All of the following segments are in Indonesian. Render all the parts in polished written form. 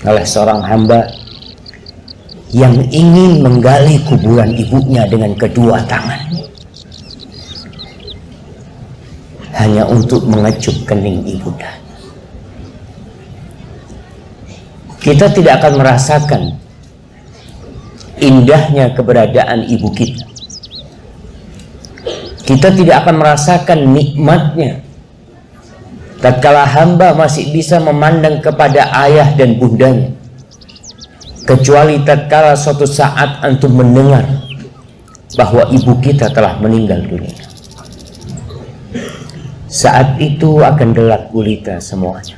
oleh seorang hamba yang ingin menggali kuburan ibunya dengan kedua tangan, hanya untuk mengecup kening ibunda. Kita tidak akan merasakan indahnya keberadaan ibu kita. Kita tidak akan merasakan nikmatnya tatkala hamba masih bisa memandang kepada ayah dan bundanya, kecuali tatkala suatu saat antum mendengar bahwa ibu kita telah meninggal dunia. Saat itu akan gelap gulita semuanya.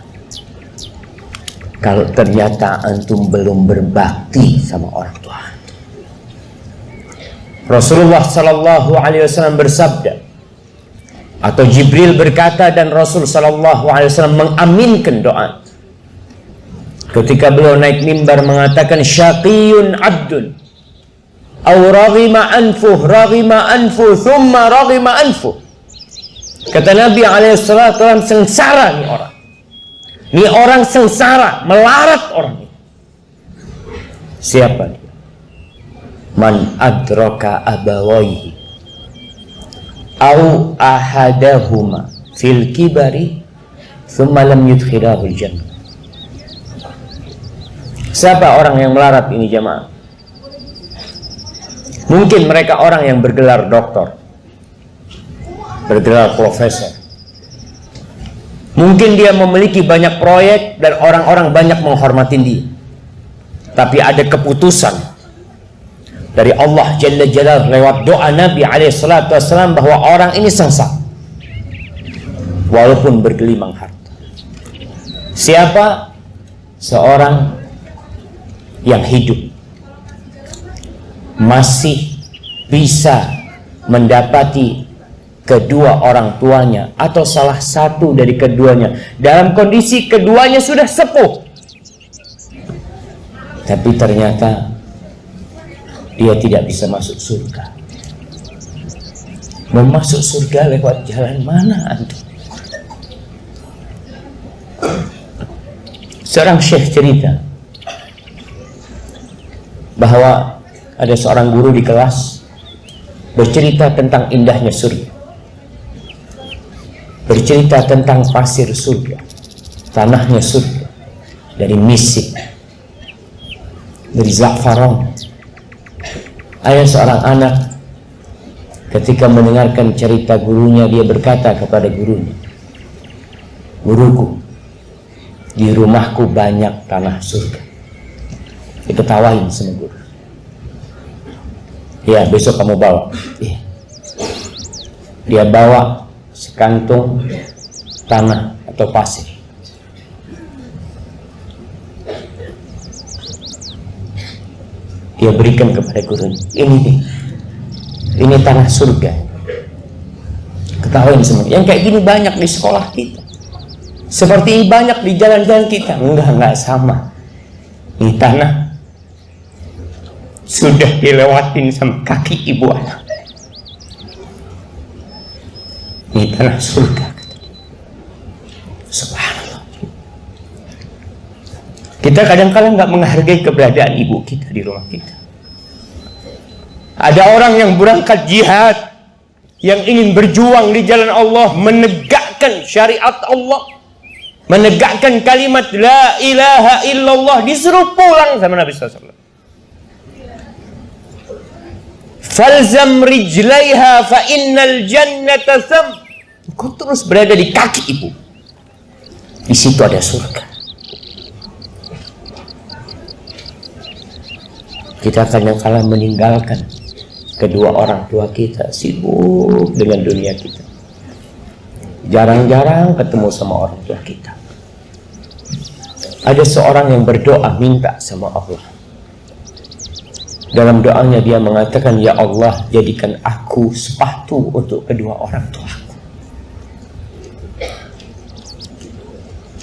Kalau ternyata antum belum berbakti sama orang tua. Rasulullah Sallallahu Alaihi Wasallam bersabda, atau Jibril berkata dan Rasul Sallallahu Alaihi Wasallam mengaminkan doa ketika beliau naik mimbar mengatakan, syaqiyun abdun aw raghima anfuh thumma raghima anfuh. Kata Nabi alaihi salatu wasallam, sengsara nih orang. Nih orang sengsara, melarat orang ini. Siapa dia? Man adraka abawaihi au ahadahuma fil kibari thumma lam yudkhilahu al-jannah. Siapa orang yang melarat ini jamaah? Mungkin mereka orang yang bergelar doktor, bergelar profesor. Mungkin dia memiliki banyak proyek dan orang-orang banyak menghormati dia. Tapi ada keputusan dari Allah Jalla Jalaluhu lewat doa Nabi SAW bahwa orang ini sengsara walaupun bergelimang harta. Siapa? Seorang yang hidup masih bisa mendapati kedua orang tuanya atau salah satu dari keduanya dalam kondisi keduanya sudah sepuh, tapi ternyata dia tidak bisa masuk surga. Mau masuk surga lewat jalan mana antum? Seorang syekh cerita bahwa ada seorang guru di kelas bercerita tentang indahnya surga, bercerita tentang pasir surga, tanahnya surga, dari misik, dari za'faran. Ada seorang anak ketika mendengarkan cerita gurunya, dia berkata kepada gurunya, guruku, di rumahku banyak tanah surga. Diketawain sama guru. Ya, besok kamu bawa. Dia bawa sekantung tanah atau pasir. Dia berikan kepada gurunya. Ini tanah surga. Ketahuin semua. Yang kayak gini banyak di sekolah kita. Seperti ini banyak di jalan-jalan kita. Enggak sama. Ini tanah sudah dilewatin sama kaki ibu anak. Ini tanah surga. Subhanallah. Kita kadang-kadang nggak menghargai keberadaan ibu kita di rumah kita. Ada orang yang berangkat jihad, yang ingin berjuang di jalan Allah, menegakkan syariat Allah, menegakkan kalimat la ilaha illallah, disuruh pulang sama Nabi SAW. Falzam rijlaiha fa innal jannata tham. Kau terus berada di kaki ibu. Di situ ada surga. Kita kadang-kadang meninggalkan kedua orang tua kita, sibuk dengan dunia kita. Jarang-jarang ketemu sama orang tua kita. Ada seorang yang berdoa minta sama Allah. Dalam doanya dia mengatakan, ya Allah, jadikan aku sepatu untuk kedua orang tuaku.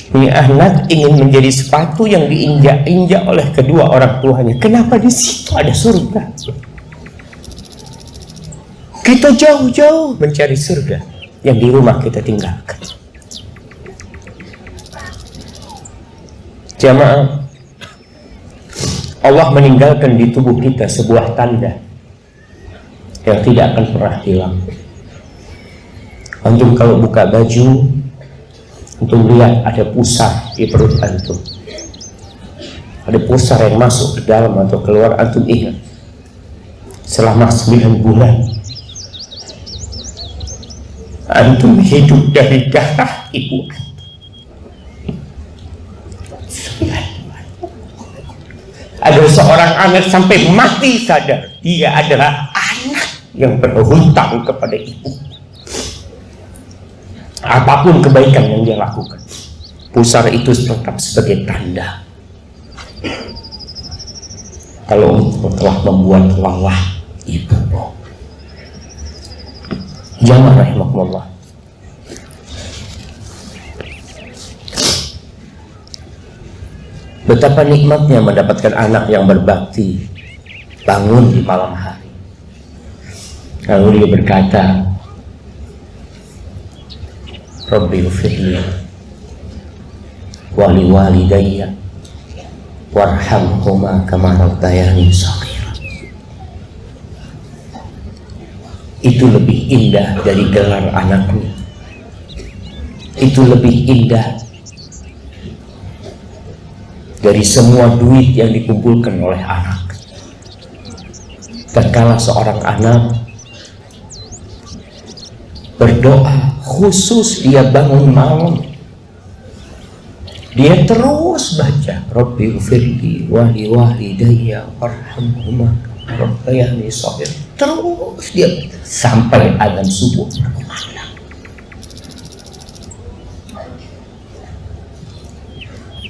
Ini anak ingin menjadi sepatu yang diinjak-injak oleh kedua orang tuanya. Kenapa di situ ada surga? Kita jauh-jauh mencari surga yang di rumah kita tinggalkan. Jamaah, Allah meninggalkan di tubuh kita sebuah tanda yang tidak akan pernah hilang. Antum kalau buka baju, antum lihat ada pusar di perut antum, ada pusar yang masuk ke dalam atau keluar. Antum ingat selama 9 bulan antum hidup dari darah ibu antum. Ada seorang anak sampai mati sadar dia adalah anak yang berhutang kepada ibu. Apapun kebaikan yang dia lakukan, pusar itu tetap sebagai tanda kalau engkau telah membuat lelah ibumu. Jamaah rahimakumullah, betapa nikmatnya mendapatkan anak yang berbakti, bangun di malam hari lalu dia berkata, Rabbi ufirli wali walidayya warhamhuma kama rabbayani shaghira. Itu lebih indah dari gelar anaknya, itu lebih indah dari semua duit yang dikumpulkan oleh anak. Tatkala seorang anak berdoa, khusus dia bangun malam, dia terus baca Rabbi ufirli wali walidayya warhamhuma rabbayani shaghira. Terus dia sampai azan subuh berkumandang.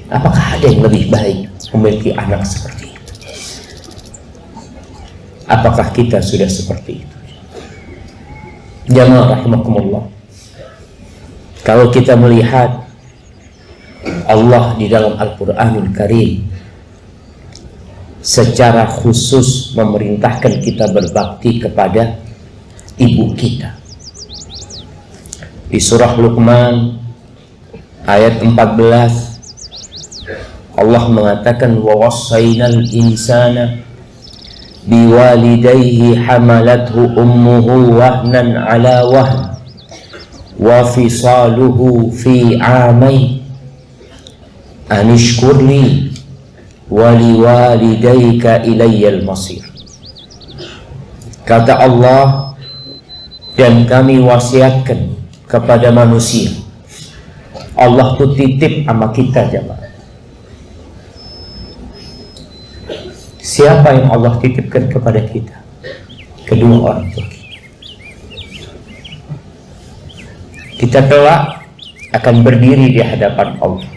Apakah ada yang lebih baik memiliki anak seperti itu? Apakah kita sudah seperti itu? Jamaah rahimakumullah, kalau kita melihat Allah di dalam Al-Quranul Karim secara khusus memerintahkan kita berbakti kepada ibu kita. Di surah Luqman ayat 14 Allah mengatakan, wa wassaynal insana biwalidayhi hamalathu ummuhu wahnan ala wahn wa fisaluhu fi amain anishkurli waliwalidayka ilayyal masir. Kata Allah, dan kami wasiatkan kepada manusia. Allah tuh titip sama kita jemaah. Siapa yang Allah titipkan kepada kita? Kedua orang tua kita. Kita kelak akan berdiri di hadapan Allah,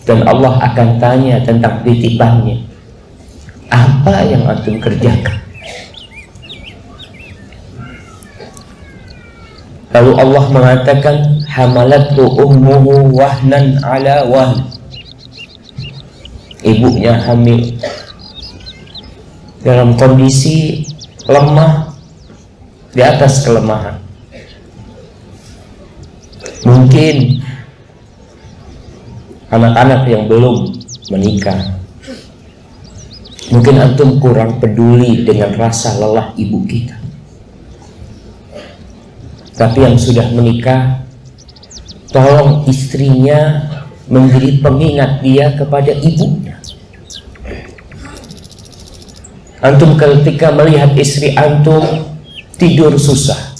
dan Allah akan tanya tentang titipannya. Apa yang antum kerjakan? Lalu Allah mengatakan, hamalathu ummuhu wahnan ala wahn. Ibunya hamil dalam kondisi lemah di atas kelemahan. Mungkin anak-anak yang belum menikah, mungkin antum kurang peduli dengan rasa lelah ibu kita. Tapi yang sudah menikah, tolong istrinya menjadi pengingat dia kepada ibunya. Antum ketika melihat istri antum tidur susah,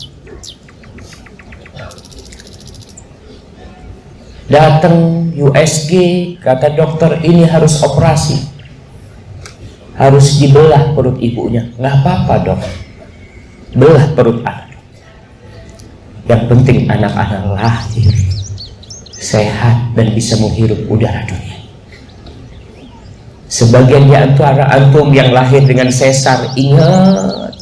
datang USG, kata dokter ini harus operasi, harus dibelah perut ibunya. Nggak apa-apa dok, belah perut anak. Yang penting anak-anak lahir sehat dan bisa menghirup udara dunia. Sebagian di antara antum yang lahir dengan sesar, ingat,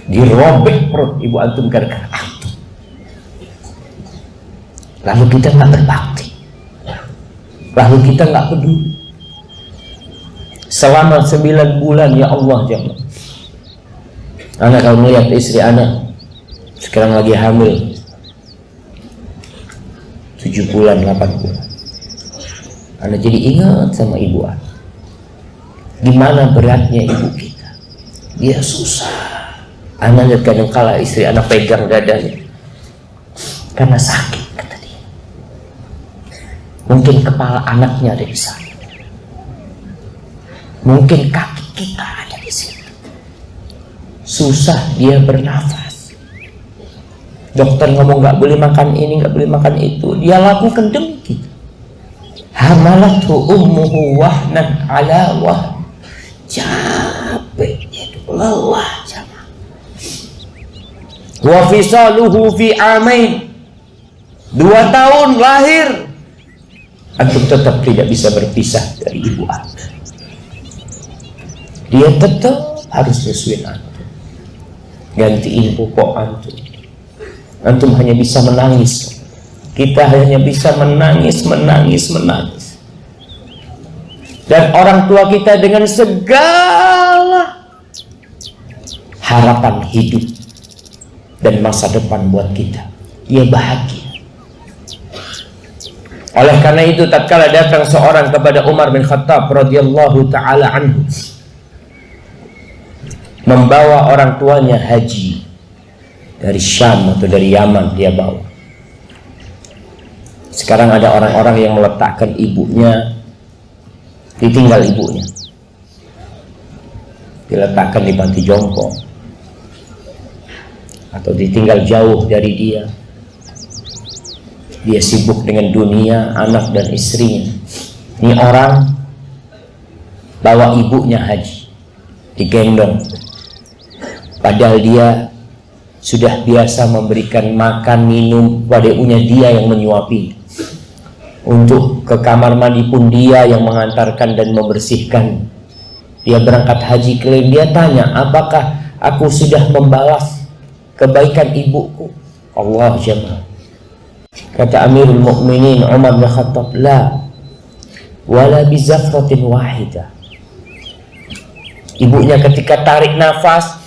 dirobek perut ibu antum gara-gara antum. Lalu kita nggak berbakti, lalu kita nggak peduli. Selama 9 bulan ya Allah jemaah. Anak kalau melihat istri anak sekarang lagi hamil 7 bulan, 8 bulan, anak jadi ingat sama ibu anak. Gimana beratnya ibu kita. Dia susah. Anak lihat kadang kala istri anak pegang dadanya karena sakit, kata dia. Mungkin kepala anaknya ada di sana. Mungkin kaki kita ada di sini. Susah dia bernafas. Dokter ngomong nggak boleh makan ini, nggak boleh makan itu. Dia lakukan demi kita. Hamalathu ummuhu wahnan ala wahn. Capek itu, lelah jamaah. Wa fisaluhu fi amain. 2 tahun lahir. Antum tetap tidak bisa berpisah dari ibu Anda. Dia tetap harus nyusuin antum, gantiin pupuk antum. Antum hanya bisa menangis. Kita hanya bisa menangis. Dan orang tua kita dengan segala harapan hidup dan masa depan buat kita, dia bahagia. Oleh karena itu, tatkala datang seorang kepada Umar bin Khattab radhiyallahu taala anhu, membawa orang tuanya haji dari Syam atau dari Yaman, dia bawa. Sekarang ada orang-orang yang meletakkan ibunya, ditinggal ibunya, diletakkan di panti jompo, atau ditinggal jauh dari dia. Dia sibuk dengan dunia, anak dan istrinya. Ini orang bawa ibunya haji, digendong. Padahal dia sudah biasa memberikan makan, minum pada ibunya, dia yang menyuapi. Untuk ke kamar mandi pun dia yang mengantarkan dan membersihkan. Dia berangkat haji keliling, dia tanya, apakah aku sudah membalas kebaikan ibuku? Allah jemaah. Kata Amirul Mukminin Umar bin Khattab, la wala bizafratin wahidah. Ibunya ketika tarik nafas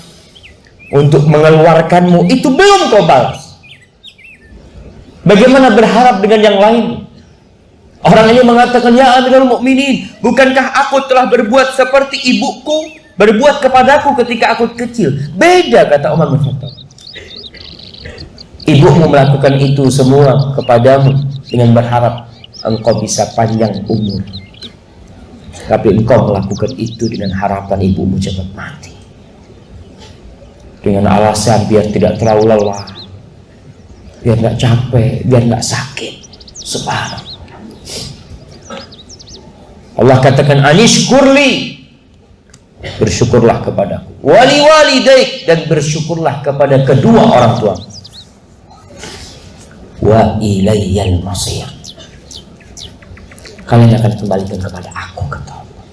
untuk mengeluarkanmu, itu belum kau balas. Bagaimana berharap dengan yang lain? Orang ini mengatakan, ya Amirul Mukminin, bukankah aku telah berbuat seperti ibuku berbuat kepadaku ketika aku kecil? Beda, kata Umar bin Khattab. Ibumu melakukan itu semua kepadamu dengan berharap engkau bisa panjang umur. Tapi engkau melakukan itu dengan harapan ibumu cepat mati. Dengan alasan biar tidak terlalu lelah, biar nggak capek, biar nggak sakit. Subhanallah. Allah katakan, anishkurli, bersyukurlah kepadaku, wali walidaik, dan bersyukurlah kepada kedua orang tua. Wa ilayyal masir, kalian akan kembalikan kepada aku, kata Allah.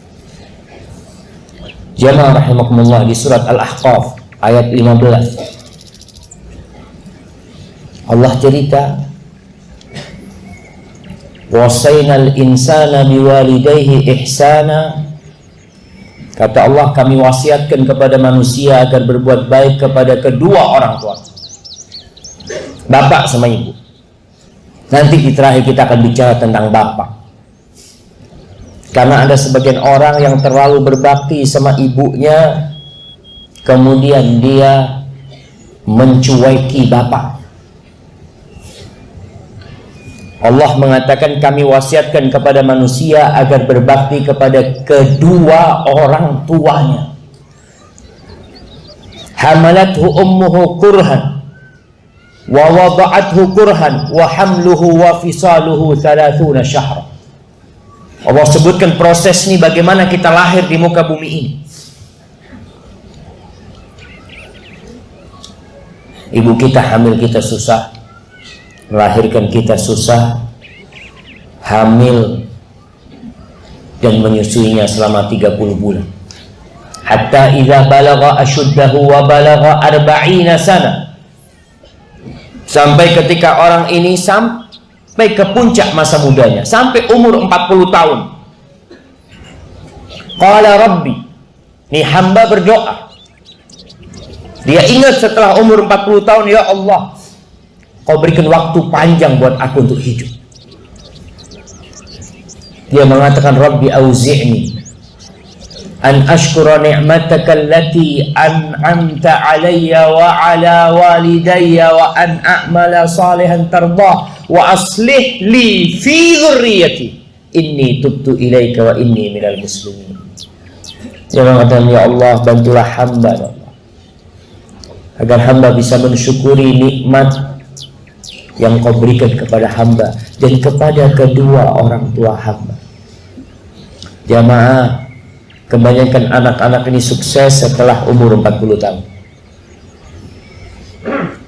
Jamaah rahimakumullah, di surat Al-Ahqaf ayat 15 Allah cerita, wasainal insana biwalidayhi ihsana. Kata Allah, kami wasiatkan kepada manusia agar berbuat baik kepada kedua orang tua, bapak sama ibu. Nanti di terakhir kita akan bicara tentang bapak, karena ada sebagian orang yang terlalu berbakti sama ibunya, kemudian dia mencueki bapak. Allah mengatakan, kami wasiatkan kepada manusia agar berbakti kepada kedua orang tuanya. Hamalathu ummuhu kurhan wa wada'athu kurhan wa hamluhu wa fisaluhu 30 syahra. Allah sebutkan proses ini, bagaimana kita lahir di muka bumi ini. Ibu kita hamil kita susah, melahirkan kita susah, hamil dan menyusuinya selama 30 bulan. Hatta idza balagha ashuddahu wa balagha 40 sana. Sampai ketika orang ini sampai ke puncak masa mudanya, sampai umur 40 tahun. Qala Rabbi, ini hamba berdoa. Dia ingat setelah umur 40 tahun, ya Allah, Kau berikan waktu panjang buat aku untuk hidup. Dia mengatakan, Rabbi auzi'ni an ashkura ni'mataka allati an'amta alayya wa ala walidayya wa an a'mala salihan tardah wa aslih li fi dhurriyyati inni tubtu ilaika wa inni minal muslimin. Dia mengatakan, ya Allah, bantulah hamba ya Allah, agar hamba bisa mensyukuri nikmat yang kau berikan kepada hamba dan kepada kedua orang tua hamba. Jamaah, kebanyakan anak-anak ini sukses setelah umur 40 tahun.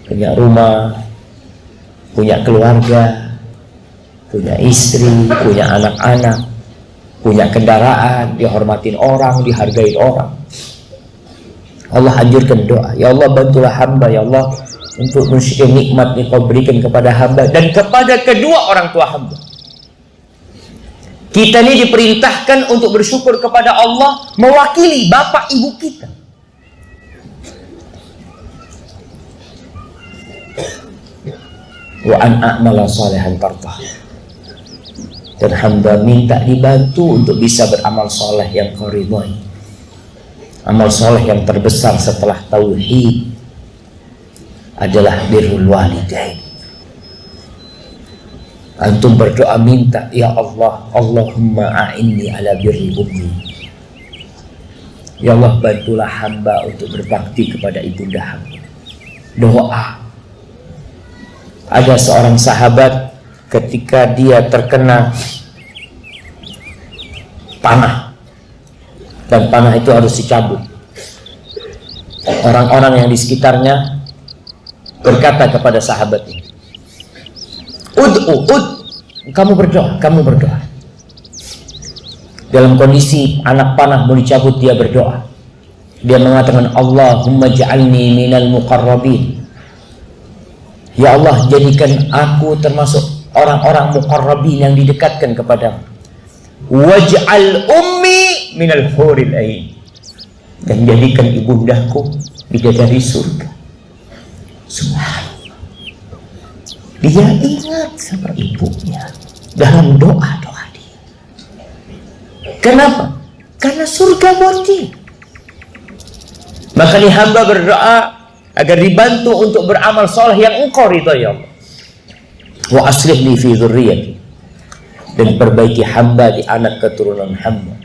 Punya rumah, punya keluarga, punya istri, punya anak-anak, punya kendaraan, dihormatin orang, dihargain orang. Allah anjurkan doa, ya Allah bantulah hamba ya Allah untuk mensyukuri nikmat yang kau berikan kepada hamba dan kepada kedua orang tua hamba. Kita ini diperintahkan untuk bersyukur kepada Allah mewakili bapak ibu kita. Wa an a'mala salihan tardah. Dan hamba minta dibantu untuk bisa beramal soleh yang kau ridhoi. Amal soleh yang terbesar setelah tauhid adalah birrul walidain. Antum berdoa minta, ya Allah, Allahumma a'inni ala birri ummi. Ya Allah, bantulah hamba untuk berbakti kepada ibunda hamba. Doa. Ada seorang sahabat ketika dia terkena panah, dan panah itu harus dicabut. Orang-orang yang di sekitarnya berkata kepada sahabat ini, kamu berdoa. Dalam kondisi anak panah mau dicabut, dia berdoa. Dia mengatakan, Allahumma ja'alni minal muqarrabin. Ya Allah, jadikan aku termasuk orang-orang muqarrabin yang didekatkan kepadamu. Waj'al ummi minal huril ain. Dan jadikan ibundaku bidadari surga. Subhanallah. Dia ingat sama ibunya dalam doa-doa dia. Kenapa? Karena surga buat dia. Makanya hamba berdoa agar dibantu untuk beramal soleh yang engkau ridhai ya Allah. Wa aslih li fi dzurriyyati. Dan perbaiki hamba di anak keturunan hamba.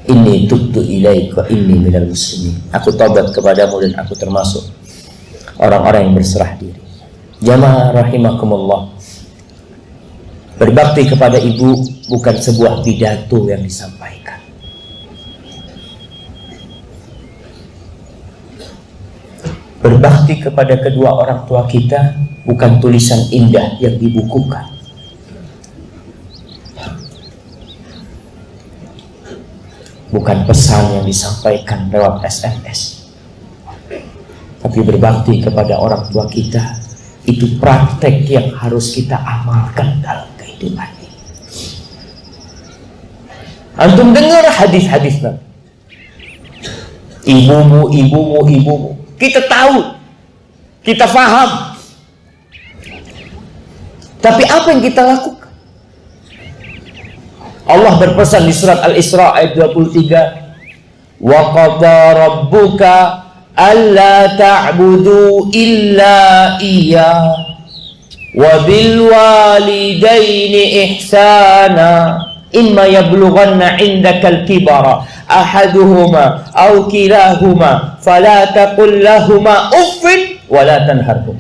Inni tubtu ilaika wa inni minal muslimin. Aku taubat kepadamu dan aku termasuk orang-orang yang berserah diri. Jamaah rahimakumullah, berbakti kepada ibu bukan sebuah pidato yang disampaikan. Berbakti kepada kedua orang tua kita bukan tulisan indah yang dibukukan. Bukan pesan yang disampaikan lewat SMS. Tapi berbakti kepada orang tua kita itu praktek yang harus kita amalkan dalam kehidupan ini. Antum dengar hadis-hadis Nabi. Ibumu. Kita tahu, kita faham. Tapi apa yang kita lakukan? Allah berpesan di surat Al-Isra ayat 23, wa qadha rabbuka alla ta'budu illa iya wa bil walidaini ihsana imma yablughanna 'indaka al-kibara ahaduhuma aw kilahuma fala taqul lahumā uffin wa la tanharhum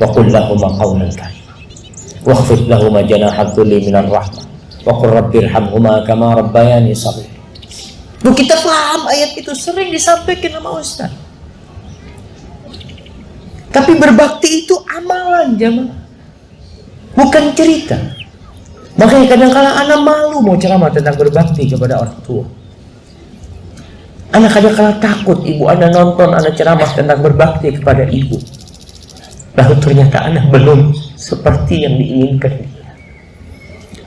wa qul lahumā qawlan karīman wakhfid lahumā janāha dhulli minar rahmah wa qur rabbirhamhumā kamā rabbayānī shaghīran. Kita paham ayat itu, sering disampaikan sama Ustaz. Tapi berbakti itu amalan, jamaah, bukan cerita. Makanya kadang-kadang anak malu mau ceramah tentang berbakti kepada orang tua. Anak kadang-kadang takut ibu anak nonton anak ceramah tentang berbakti kepada ibu. Lalu ternyata anak belum seperti yang diinginkan dia.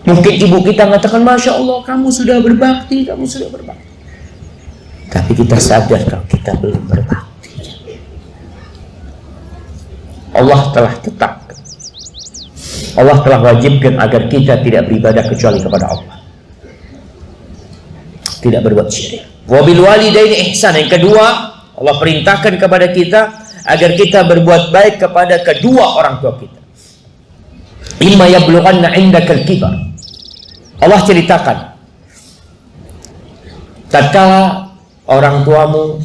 Mungkin ibu kita mengatakan, Masya Allah, kamu sudah berbakti, kamu sudah berbakti. Tapi kita sadar kalau kita belum berbakti. Allah telah tetapkan, Allah telah wajibkan agar kita tidak beribadah kecuali kepada Allah. tidak berbuat syirik. Wabil walidaini ihsan. Yang kedua, Allah perintahkan kepada kita agar kita berbuat baik kepada kedua orang tua kita. Imma yablughanna 'indakal kibar. Allah ceritakan, tatkala orang tuamu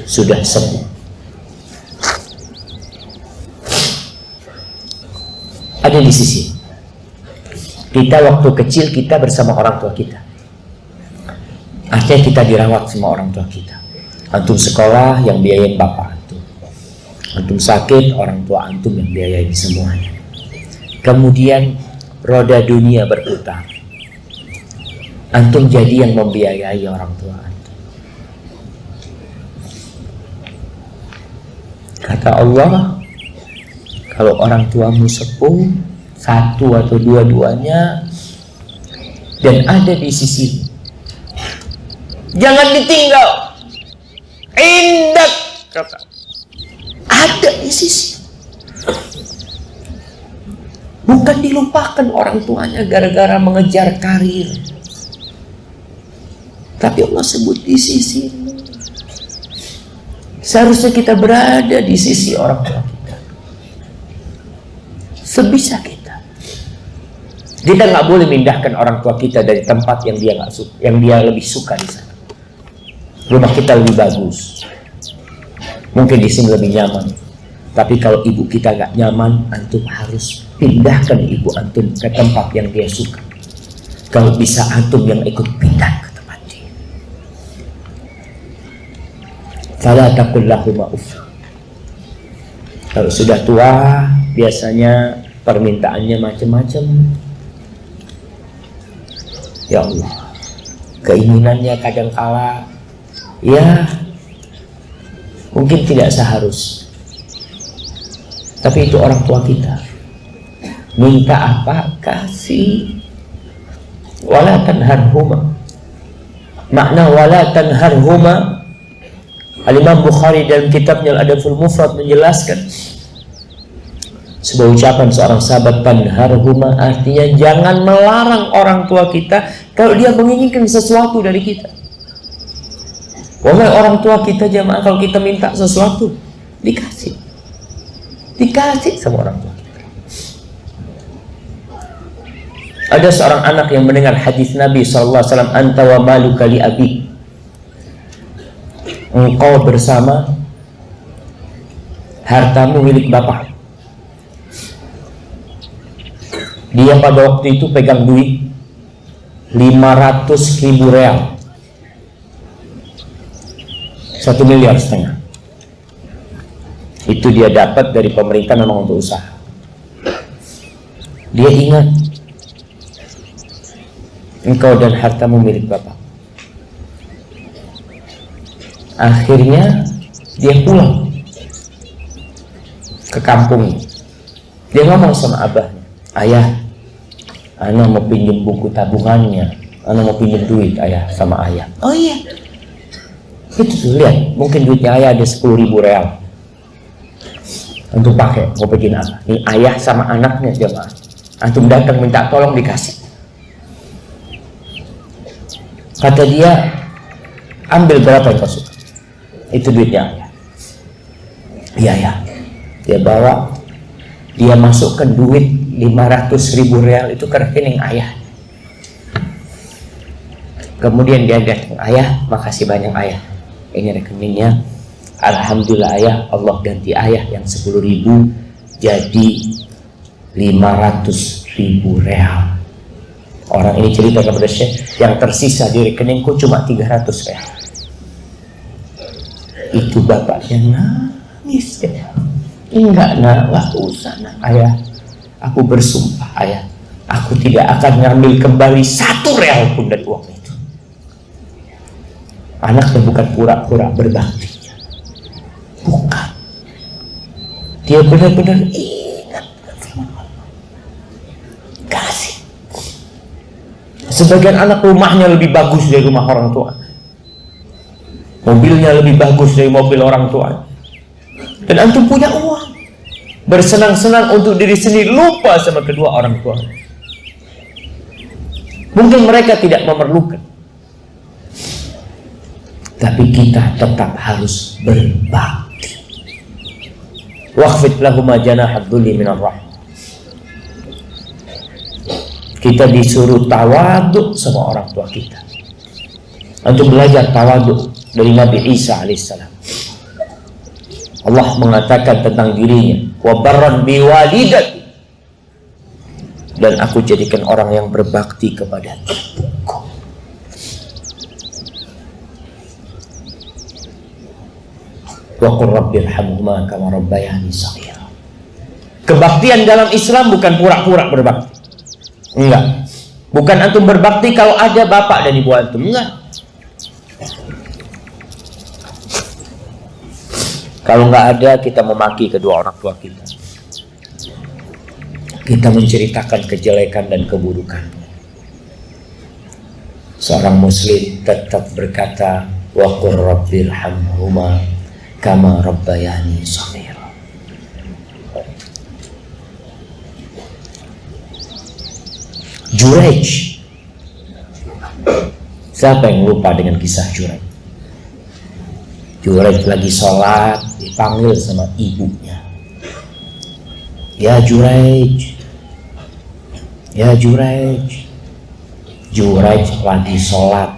sudah sepuh, ada di sisi kita waktu kecil, kita bersama orang tua kita. Artinya kita dirawat sama orang tua kita. Antum sekolah, yang biayain bapak antum. Antum sakit, orang tua antum yang biayain semuanya. Kemudian roda dunia berputar, antum jadi yang membiayai orang tua antum. Kata Allah, kalau orang tuamu sepuh, satu atau dua-duanya, dan ada di sisi, jangan ditinggal. Indak, ada di sisi. Bukan dilupakan orang tuanya gara-gara mengejar karir, tapi Allah sebut di sisi. Seharusnya kita berada di sisi orang tua kita sebisa kita. Kita nggak boleh mindahkan orang tua kita dari tempat yang dia nggak suka, yang dia lebih suka di sana. Rumah kita lebih bagus, mungkin di sini lebih nyaman. Tapi kalau ibu kita nggak nyaman, antum harus pindahkan ibu antum ke tempat yang dia suka. Kalau bisa antum yang ikut pindah ke tempat dia. Fala taqul lahuma uff. Kalau sudah tua, biasanya permintaannya macam-macam. Ya Allah, keinginannya kadangkala ya mungkin tidak seharus, tapi itu orang tua kita. Minta apa? Kasih. Wala tanharhuma. Makna wala tanharhuma, Al-Imam Bukhari dalam kitabnya Al-Adabul Mufrad menjelaskan sebuah ucapan seorang sahabat, tanharhuma artinya jangan melarang orang tua kita kalau dia menginginkan sesuatu dari kita. Wahai orang tua kita jamaah, kalau kita minta sesuatu dikasih sama orang tua kita. Ada seorang anak yang mendengar hadis Nabi SAW, anta wa maluka li abi, engkau bersama hartamu milik bapak. Dia pada waktu itu pegang duit 500.000 real, 1,5 miliar. Itu dia dapat dari pemerintah memang untuk usaha. Dia ingat, engkau dan hartamu milik bapak. Akhirnya dia pulang ke kampung. Dia ngomong sama abahnya, ayah, ana mau pinjam buku tabungannya, ana mau pinjam duit ayah sama ayah. Oh iya, itu tuh lihat, mungkin duitnya ayah ada 10.000 real untuk pakai, mau bikin apa? Ini ayah sama anaknya jemaah. Antum datang minta tolong dikasih. Kata dia, ambil berapa yang kau suka. Itu duitnya ayah. Iya ya. Dia bawa, dia masukkan duit 500.000 real itu ke rekening ayah. Kemudian dia datang, ayah, makasih banyak ayah. Ini rekeningnya. Alhamdulillah ayah, Allah ganti ayah yang 10.000 jadi 500.000 real. Orang ini cerita kepada Syekh, yang tersisa di rekeningku cuma 300 real. Itu bapaknya nangis ya. Enggak nak, lah usah nak ayah. Aku bersumpah ayah, aku tidak akan ngambil kembali 1 real pun dari uang itu. Anaknya bukan pura-pura berbakti, bukan. Dia benar-benar ingat firman Allah. Kasih. Sebagian anak rumahnya lebih bagus dari rumah orang tua, mobilnya lebih bagus dari mobil orang tua, dan antum punya uang, bersenang-senang untuk diri sendiri, lupa sama kedua orang tua. Mungkin mereka tidak memerlukan, tapi kita tetap harus berbakti. Waqfid lahuma janahad dhulli minar rahmah. Kita disuruh tawaduk sama orang tua kita. Untuk belajar tawaduk dari Nabi Isa alaihissalam. Allah mengatakan tentang dirinya, wa barran biwalidati, dan aku jadikan orang yang berbakti kepada ibuku. Wa qur rabbirhamhuma kama rabbayani shaghira. Kebaktian dalam Islam bukan pura-pura berbakti. Enggak. Bukan antum berbakti kalau ada bapak dan ibu antum. Enggak. Kalau nggak ada, kita memaki kedua orang tua kita. Kita menceritakan kejelekan dan keburukan. Seorang muslim tetap berkata, wa qur rabbirhamhuma kama rabbayani shaghira. Juraij. Siapa yang lupa dengan kisah Juraij? Juraij lagi sholat, dipanggil sama ibunya. Ya Juraij, ya Juraij. Juraij lagi sholat.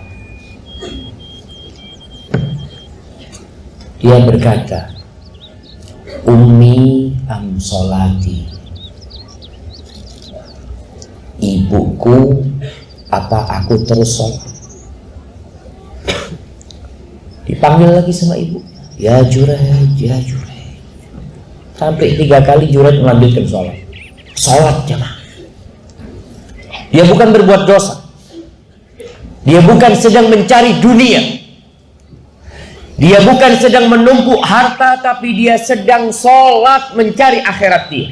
Dia berkata, Ummi am sholati. Ibuku, apa aku terus sholat? Dipanggil lagi sama ibu, ya Juraij, ya Juraij. Sampai 3 kali Juraij melanjutkan sholat. Sholat jemaah. Dia bukan berbuat dosa. Dia bukan sedang mencari dunia. Dia bukan sedang menumpuk harta, tapi dia sedang sholat mencari akhirat dia.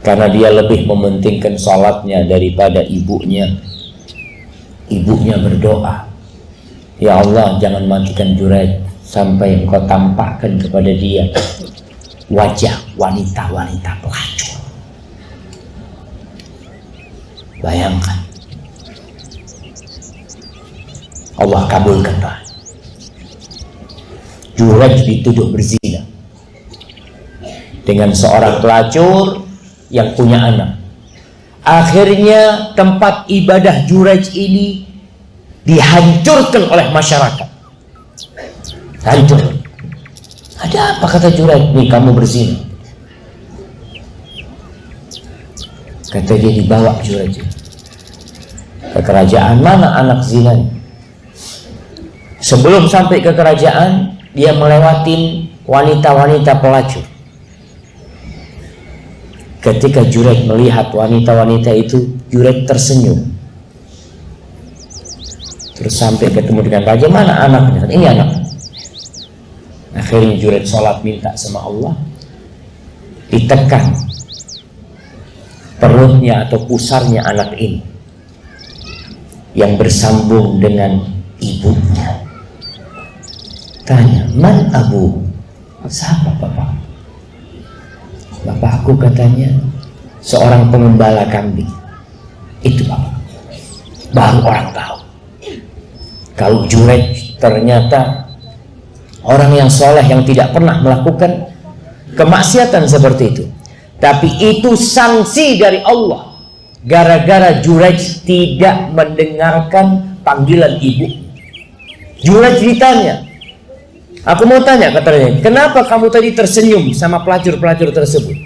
Karena dia lebih mementingkan sholatnya daripada ibunya. Ibunya berdoa, ya Allah, jangan matikan Juraij sampai engkau tampakkan kepada dia wajah wanita-wanita pelacur. Bayangkan, Allah kabulkan doa. Juraij dituduh berzina dengan seorang pelacur yang punya anak. Akhirnya tempat ibadah Juraij ini dihancurkan oleh masyarakat. Hancur. Ada apa kata Juraij? Nih kamu berzina. Kata dia, dibawa Juraij ke kerajaan. Mana anak zinanya? Sebelum sampai ke kerajaan, dia melewatin wanita-wanita pelacur. Ketika Juraij melihat wanita-wanita itu, Juraij tersenyum. Terus sampai ketemu dengan raja, mana anaknya? Ini anak. Akhirnya Juraij sholat minta sama Allah, ditekan perutnya atau pusarnya anak ini yang bersambung dengan ibunya. Tanya, man abu? Siapa bapak? Bapakku katanya seorang pengembala kambing. Itu bapak. Baru orang tahu kalau Juraij ternyata orang yang soleh yang tidak pernah melakukan kemaksiatan seperti itu. Tapi itu sanksi dari Allah gara-gara Juraij tidak mendengarkan panggilan ibu. Juraij ditanya, aku mau tanya, katanya, kenapa kamu tadi tersenyum sama pelacur-pelacur tersebut?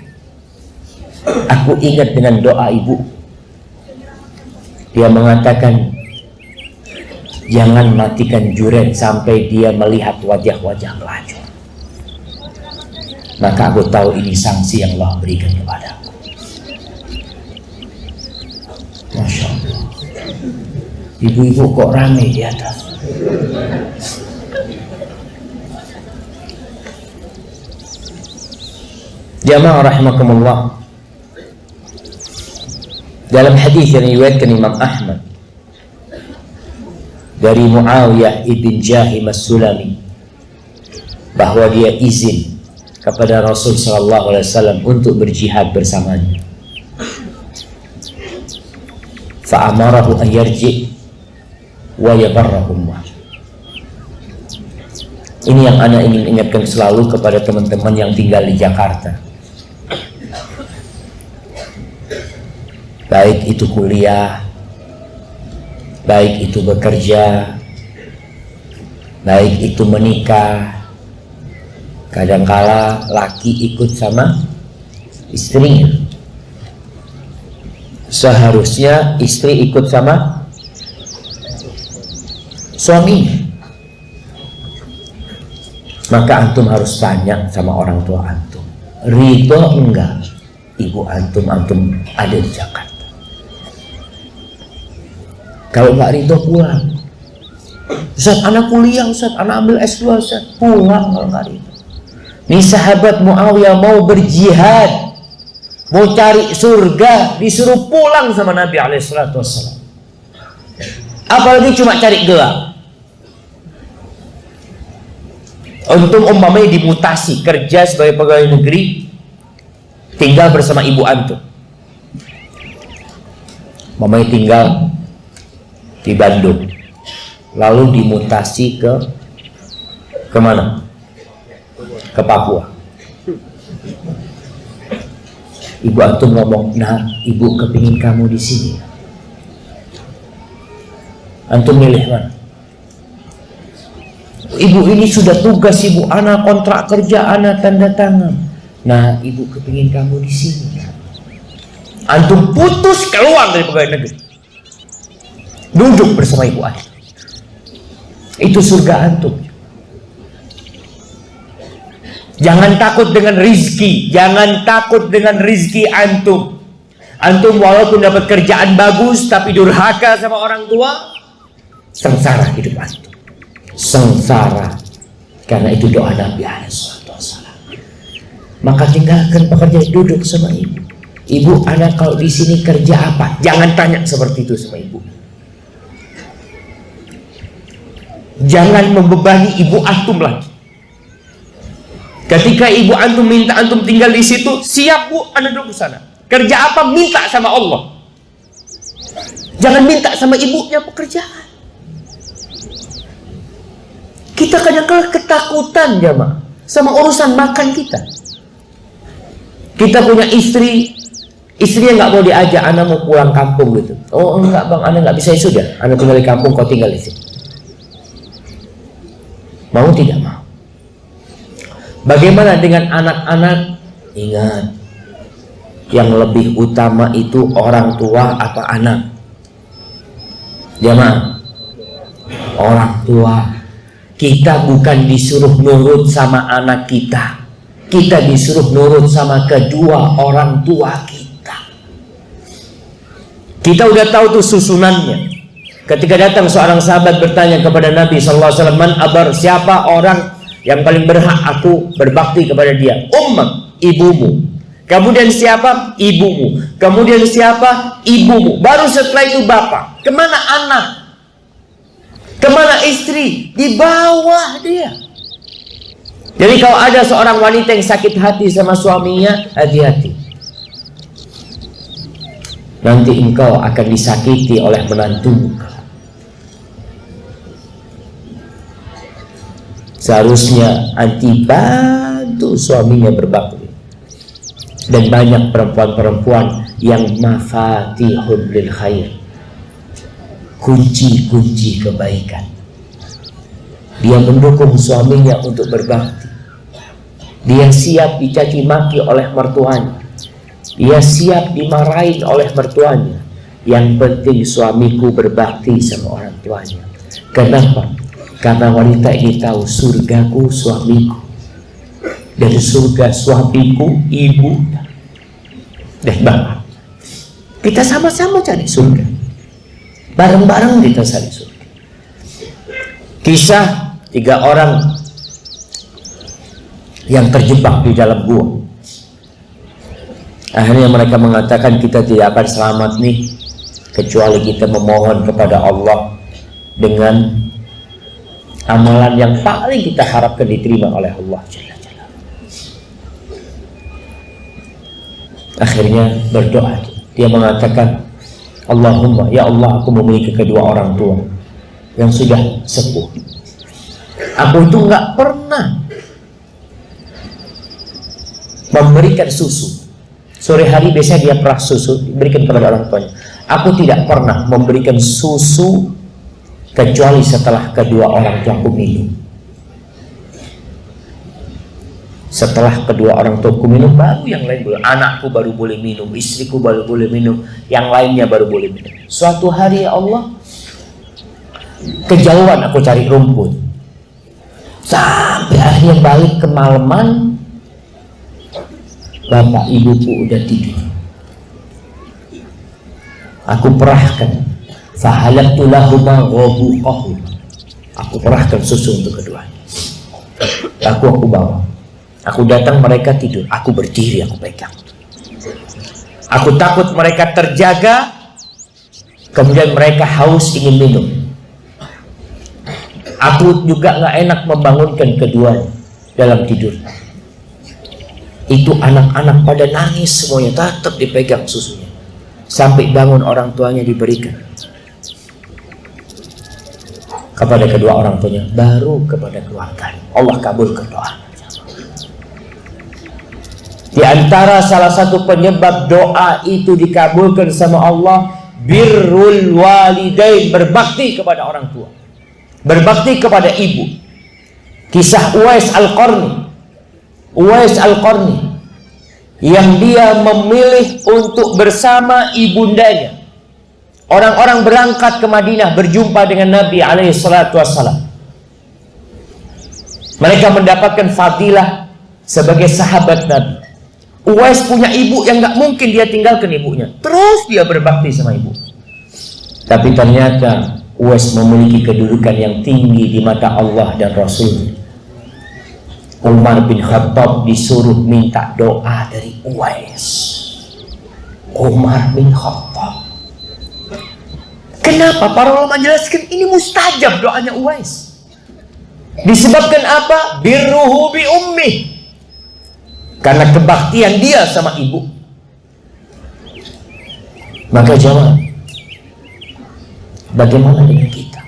Aku ingat dengan doa ibu. Dia mengatakan, jangan matikan Juraij sampai dia melihat wajah-wajah pelacur. Maka aku tahu ini sanksi yang Allah berikan kepada aku. Masya Allah. Ibu-ibu kok ramai di atas. Jamaah rahimakumullah. Dalam hadis yang diriwayatkan Imam Ahmad dari Muawiyah ibn Jahim as-Sulami, bahwa dia izin kepada Rasul sallallahu alaihi wasallam untuk berjihad bersamanya. fa'amarahu an yarji wa yabarra ummah. Ini yang ana ingin ingatkan selalu kepada teman-teman yang tinggal di Jakarta, baik itu kuliah, baik itu bekerja, baik itu menikah. Kadangkala laki ikut sama istrinya, seharusnya istri ikut sama suaminya. Maka antum harus tanya sama orang tua antum, ridho enggak ibu antum ada di Jakarta? Kalau enggak ridho, pulang. Ustaz, anak kuliah, Ustaz, anak ambil S2, Ustaz. Pulang kalau enggak ridho. Nih sahabat Muawiyah mau berjihad, mau cari surga, disuruh pulang sama Nabi alaihissalatu wassalam. Apalagi cuma cari gelar. Antum umpamanya dimutasi kerja sebagai pegawai negeri, tinggal bersama ibu antum. Umpamanya tinggal di Bandung, lalu dimutasi ke mana? Ke Papua. Ibu antum ngomong, nah ibu kepingin kamu di sini. Antum milih mana? Ibu ini sudah tugas ibu, anak kontrak kerja, anak tanda tangan. Nah ibu kepingin kamu di sini. Antum putus keluar dari pegawai negeri, duduk bersama ibu antum. Itu surga antum. Jangan takut dengan rizki, jangan takut dengan rizki antum. Antum walaupun dapat kerjaan bagus tapi durhaka sama orang tua, sengsara hidup antum, sengsara. Karena itu doa Nabi SAW. Maka tinggalkan pekerjaan, duduk sama ibu. Ibu, anak kalau di sini kerja apa? Jangan tanya seperti itu sama ibu. Jangan membebani ibu antum lagi. Ketika ibu antum minta antum tinggal di situ, siap bu, anda duduk di sana. Kerja apa? Minta sama Allah. Jangan minta sama ibunya pekerjaan. Kita kadang-kadang ketakutan jamaah sama urusan makan kita. Kita punya istri, istrinya nggak mau diajak, anak mau pulang kampung gitu. Oh enggak bang, anak nggak bisa, sudah, anak tinggal di kampung, kau tinggal di sini. Mau tidak mau? Bagaimana dengan anak-anak? Ingat, yang lebih utama itu orang tua apa anak? Jamaah, orang tua. Kita bukan disuruh nurut sama anak kita, kita disuruh nurut sama kedua orang tua kita. Kita udah tahu tuh susunannya. Ketika datang seorang sahabat bertanya kepada Nabi SAW, man abar, siapa orang yang paling berhak aku berbakti kepada dia? Ummak, ibumu. Kemudian siapa? Ibumu. Kemudian siapa? Ibumu. Baru setelah itu bapak. Kemana anak? Kemana istri? Di bawah dia. Jadi kalau ada seorang wanita yang sakit hati sama suaminya, hati-hati. Nanti engkau akan disakiti oleh menantumu. Seharusnya anti bantu suaminya berbakti. Dan banyak perempuan-perempuan yang mafatihul lil khair, kunci-kunci kebaikan. Dia mendukung suaminya untuk berbakti. Dia siap dicaci maki oleh mertuanya. Dia siap dimarahin oleh mertuanya. Yang penting suamiku berbakti sama orang tuanya. Kenapa? Karena wanita ini tahu surgaku suamiku, dan surga suamiku ibu dan bapak. Kita sama-sama cari surga, bareng-bareng kita cari surga. Kisah 3 orang yang terjebak di dalam gua. Akhirnya mereka mengatakan, kita tidak akan selamat nih kecuali kita memohon kepada Allah dengan amalan yang paling kita harapkan diterima oleh Allah. Akhirnya berdoa. Dia mengatakan, Allahumma, ya Allah, aku memiliki kedua orang tua yang sudah sepuh. Aku itu nggak pernah memberikan susu. Sore hari biasanya dia perah susu diberikan kepada orang tuanya. Aku tidak pernah memberikan susu kecuali setelah kedua orang tuaku minum. Setelah kedua orang tuaku minum, baru yang lain boleh. Anakku baru boleh minum, istriku baru boleh minum, yang lainnya baru boleh minum. Suatu hari, ya Allah, kejauhan aku cari rumput, sampai akhirnya balik kemalaman, bapak ibuku udah tidur. Aku perahkan, fahalatu lahuma ghabuqahu. Aku perahkan susu untuk keduanya. Aku bawa. Aku datang, mereka tidur. Aku berdiri, aku pegang. Aku takut mereka terjaga, kemudian mereka haus ingin minum. Aku juga nggak enak membangunkan keduanya dalam tidur. Itu anak-anak pada nangis semuanya, tetap dipegang susunya sampai bangun orang tuanya diberikan kepada kedua orang tuanya, baru kepada keluarga. Allah kabulkan doa. Di antara salah satu penyebab doa itu dikabulkan sama Allah, birrul walidain, berbakti kepada orang tua, berbakti kepada ibu. Kisah Uwais Al-Qarni yang dia memilih untuk bersama ibundanya. Orang-orang berangkat ke Madinah berjumpa dengan Nabi SAW. Mereka mendapatkan fadilah sebagai sahabat Nabi. Uwais punya ibu yang gak mungkin dia tinggalkan ibunya. Terus dia berbakti sama ibu. Tapi ternyata Uwais memiliki kedudukan yang tinggi di mata Allah dan Rasul. Umar bin Khattab disuruh minta doa dari Uwais. Umar bin Khattab. Kenapa? Para ulama menjelaskan ini mustajab doanya Uwais. Disebabkan apa? Birruhu bi ummih. Karena kebaktian dia sama ibu. Maka jamaah, bagaimana dengan kita?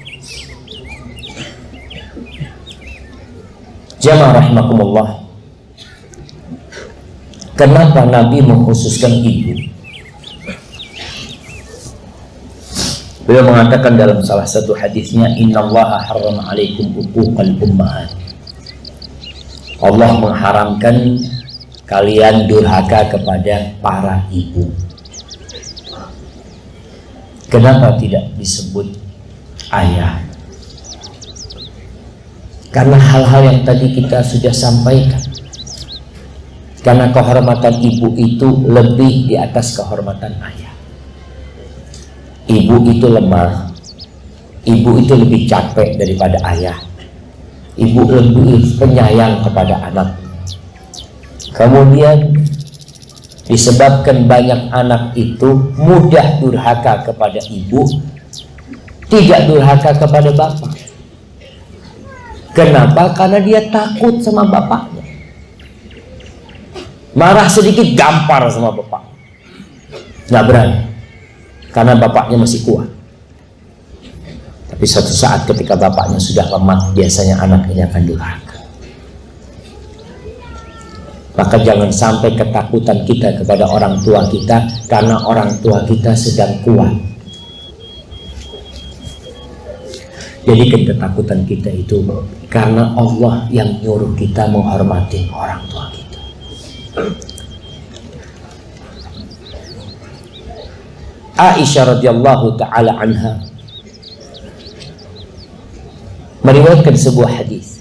Jamaah rahimakumullah, kenapa Nabi mengkhususkan ibu? Beliau mengatakan dalam salah satu hadisnya, innallaha harrama alaikum uquqal ummahat. Allah mengharamkan kalian durhaka kepada para ibu. Kenapa tidak disebut ayah? Karena hal-hal yang tadi kita sudah sampaikan. Karena kehormatan ibu itu lebih di atas kehormatan ayah. Ibu itu lemah. Ibu itu lebih capek daripada ayah. Ibu lebih penyayang kepada anak. Kemudian disebabkan banyak anak itu mudah durhaka kepada ibu, tidak durhaka kepada bapak. Kenapa? Karena dia takut sama bapaknya. Marah sedikit gampar sama bapak. Nggak berani. Karena bapaknya masih kuat. Tapi suatu saat ketika bapaknya sudah lemah, biasanya anak ini akan durhaka. Maka jangan sampai ketakutan kita kepada orang tua kita karena orang tua kita sedang kuat. Jadi ketakutan kita itu karena Allah yang nyuruh kita menghormati orang tua kita. Aisyah radhiyallahu taala anha meriwayatkan sebuah hadis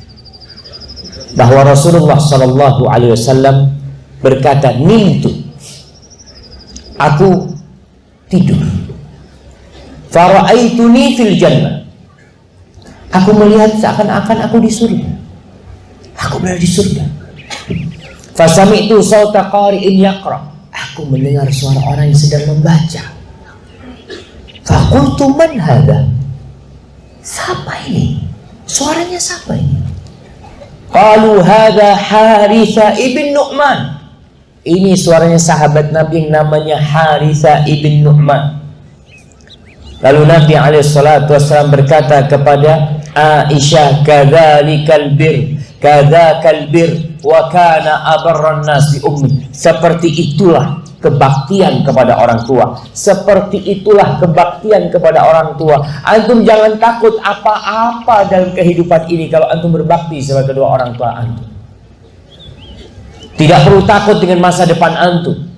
bahwa Rasulullah sallallahu alaihi wasallam berkata, nimtu, aku tidur, fara'aituni fil jannah, aku melihat seakan-akan aku di surga, aku berada di surga. Fasami'tu sauta qari'in yaqra, aku mendengar suara orang yang sedang membaca. Faqultu man hadha, siapa ini? Suaranya siapa ini? Qalu hadza Haritha ibn Nu'man. Ini suaranya sahabat Nabi yang namanya Haritha ibn Nu'man. Lalu Nabi SAW berkata kepada Aisyah, kadzakal bir wa kana abarran nas bi ummi. Seperti itulah kebaktian kepada orang tua. Seperti itulah kebaktian kepada orang tua. Antum jangan takut apa-apa dalam kehidupan ini kalau antum berbakti sama kedua orang tua antum. Tidak perlu takut dengan masa depan antum.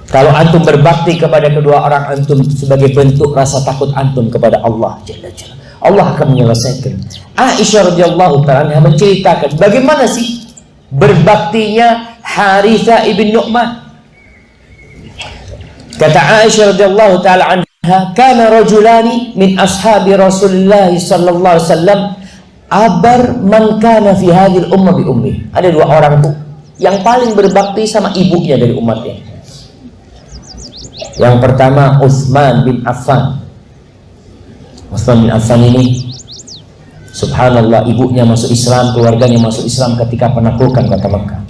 Kalau antum berbakti kepada kedua orang antum sebagai bentuk rasa takut antum kepada Allah Jalla Jalla, Allah akan menyelesaikan. Aisyah radhiyallahu ta'ala menceritakan bagaimana sih berbaktinya Harithah ibn Nu'man. Kata Aisyah radhiyallahu ta'ala anha, kana rajulani min ashabi Rasulullah sallallahu alaihi wasallam abar man kana fi hadhil ummah bi ummi. Ada dua orang tuh yang paling berbakti sama ibunya dari umatnya. Yang pertama Utsman bin Affan. Utsman bin Affan ini subhanallah, ibunya masuk Islam, keluarganya masuk Islam ketika penaklukan kota Mekah.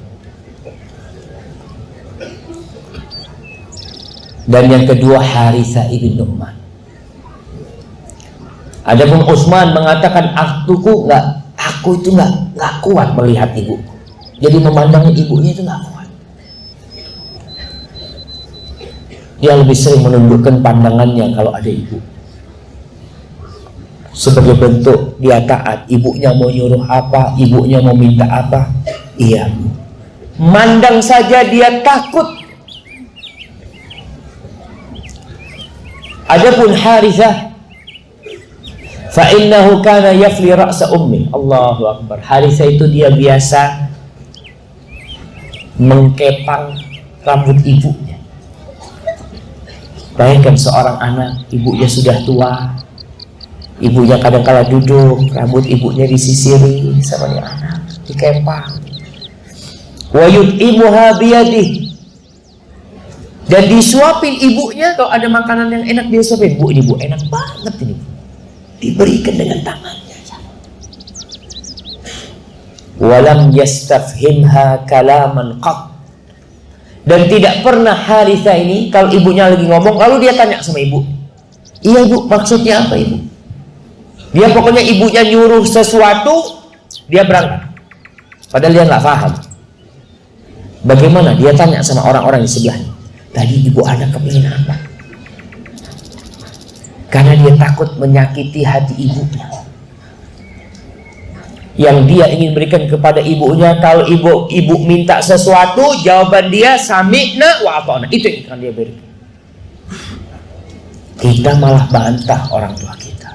Dan yang kedua Harithah ibn Nu'man. Adapun Utsman mengatakan aku itu nggak kuat melihat ibu. Jadi memandang ibunya itu nggak kuat. Dia lebih sering menundukkan pandangannya kalau ada ibu. Sebagai bentuk dia taat. Ibunya mau nyuruh apa, ibunya mau minta apa, iya. Mandang saja dia takut. Adapun Harithah, fa innahu kana yafli ra'sa ummi. Allahu akbar. Harithah itu dia biasa mengkepang rambut ibunya. Bayangkan seorang anak, ibunya sudah tua, ibunya kadang-kala duduk, rambut ibunya disisiri sama nih anak, dikepang. Wa yut'imuha biyadihi. Dan disuapin ibunya, kalau ada makanan yang enak dia suapin. Bu, ini bu enak banget ini. Diberikan dengan tangannya. Walam yastafhimha kalaman qat. Dan tidak pernah Harithah ini kalau ibunya lagi ngomong lalu dia tanya sama ibu, iya bu, maksudnya apa ibu? Dia pokoknya ibunya nyuruh sesuatu dia berangkat, padahal dia nggak paham. Bagaimana dia tanya sama orang-orang di sebelahnya, tadi ibu anak kepingin apa? Karena dia takut menyakiti hati ibunya. Yang dia ingin berikan kepada ibunya, kalau ibu minta sesuatu, jawaban dia sami'na wa ata'na. Itu yang akan dia berikan. Kita malah bantah orang tua kita,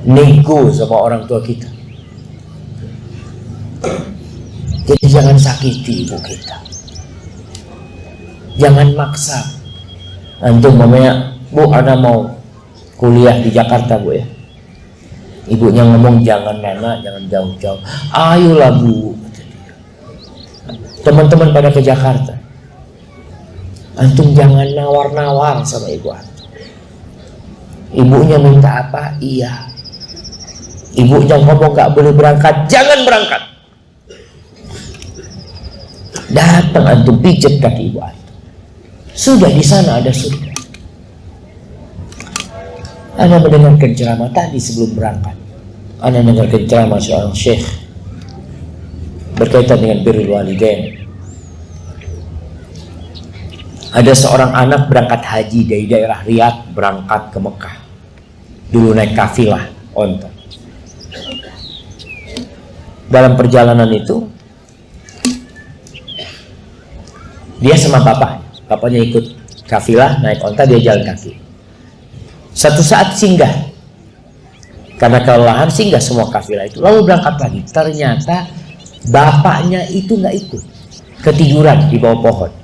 nego sama orang tua kita. Jadi jangan sakiti ibu kita, jangan maksa. Antum mamanya, bu, ana mau kuliah di Jakarta bu ya. Ibunya ngomong jangan Nana, jangan jauh-jauh. Ayolah bu, teman-teman pada ke Jakarta. Antum jangan nawar-nawar sama ibu antum. Ibunya minta apa? Iya. Ibunya ngomong gak boleh berangkat, jangan berangkat. Datang antum pijet kaki ibu antum. Sudah di sana ada surga. Anda mendengarkan ceramah tadi sebelum berangkat. Anda mendengarkan ceramah seorang syekh berkaitan dengan birrul walidain. Ada seorang anak berangkat haji dari daerah Riyadh berangkat ke Mekah. Dulu naik kafilah onta. Dalam perjalanan itu dia sama bapaknya ikut kafilah naik onta, dia jalan kaki. Satu saat singgah, karena kelelahan singgah semua kafilah itu, lalu berangkat lagi. Ternyata bapaknya itu nggak ikut, ketiduran di bawah pohon.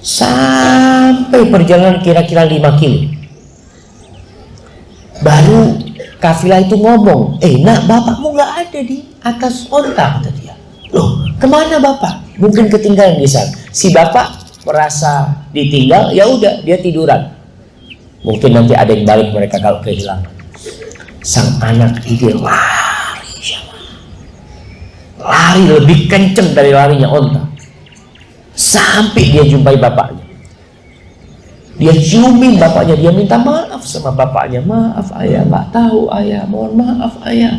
Sampai perjalanan kira-kira 5 kilo, baru kafilah itu ngomong, nak bapakmu nggak ada di atas onta, kata dia. Loh, kemana bapak? Mungkin ketinggalan di sana. Si bapak merasa ditinggal, ya udah dia tiduran. Mungkin nanti ada yang balik mereka kalau kehilangan. Sang anak ini lari lebih kenceng dari larinya onta, sampai dia jumpai bapaknya. Dia ciumin bapaknya, dia minta maaf sama bapaknya. Maaf ayah, nggak tahu ayah, mohon maaf ayah.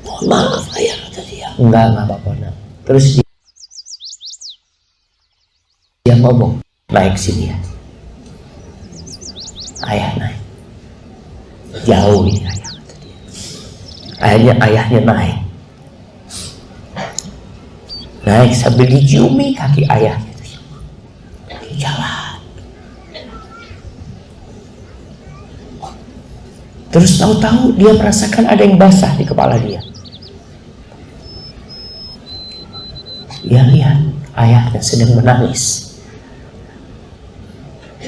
Mohon maaf ayah, kata dia. Enggak apa-apa nak. Terus dia ngomong, naik sini ya. Ayah naik. Jauh ini ayah, kata dia. Akhirnya ayahnya naik. Naik sambil diciumi kaki ayahnya. Di jalan. Terus tahu-tahu dia merasakan ada yang basah di kepala dia. Dia lihat ayahnya sedang menangis.